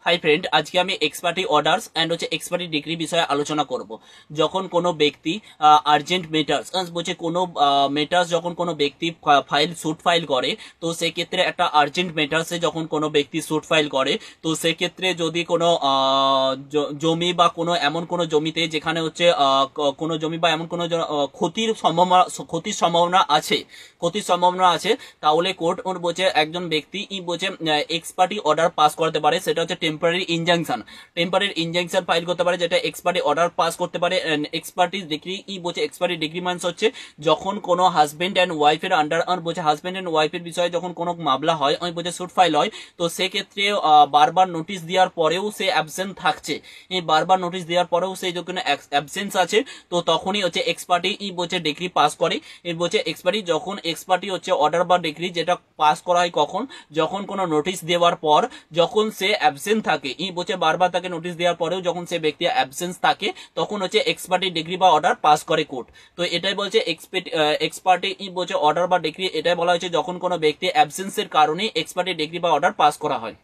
Hi friend, আজকে আমি ex parte orders and হচ্ছে এক্সপার্টি ডিগ্রি বিষয়ে আলোচনা করব। যখন কোনো ব্যক্তি আর্জেন্ট মেটার্স বলছে কোনো মেটার্স যখন কোনো ব্যক্তি স্যুট ফাইল করে, তো সেক্ষেত্রে একটা আর্জেন্ট মেটার্সে যখন কোনো ব্যক্তি স্যুট ফাইল করে, তো সেক্ষেত্রে যদি কোনো জমি বা কোনো এমন কোনো জমিতে যেখানে হচ্ছে কোনো জমি বা এমন কোনো ক্ষতির সম্ভাবনা আছে, তাহলে কোর্ট ওর বলছে একজন ব্যক্তি বলছে এক্সপার্টি অর্ডার পাস করতে পারে। সেটা হচ্ছে টেম্পোরারি ইনজাংশন ফাইল করতে পারে, যেটা এক্সপার্টি অর্ডার পাস করতে পারে। এক্সপার্টি ডিগ্রি বলছে এক্সপার্টি ডিগ্রি মানস হচ্ছে যখন কোনো হাজবেন্ড অ্যান্ড ওয়াইফের আন্ডার বলছে হাজবেন্ড অ্যান্ড ওয়াইফের বিষয়ে যখন কোনো মামলা হয়, বলছে সুট ফাইল হয়, তো সেক্ষেত্রে বারবার নোটিশ দেওয়ার পরেও সে অ্যাবসেন্ট থাকছে, বারবার নোটিশ দেওয়ার পরেও সে যখন অ্যাবসেন্স আছে, তো তখনই হচ্ছে এক্সপার্টি বলছে ডিগ্রি পাস করে। বলছে এক্সপার্টি হচ্ছে অর্ডার বা ডিগ্রি যেটা পাস করা হয় কখন, যখন কোনো নোটিশ দেওয়ার পর যখন সে অ্যাবসেন্ট থাকে, বলছে বারবার তাকে নোটিশ দেওয়ার পরেও যখন সে ব্যক্তি অ্যাবসেন্স থাকে, তখন হচ্ছে এক্সপার্টি ডিগ্রি বা অর্ডার পাস করে কোর্ট। তো এটাই বলছে এক্সপার্টি বলছে অর্ডার বা ডিগ্রি, এটাই বলা হয়েছে যখন কোনো ব্যক্তি অ্যাবসেন্সের কারণে এক্সপার্টি ডিগ্রি বা অর্ডার পাস করা হয়।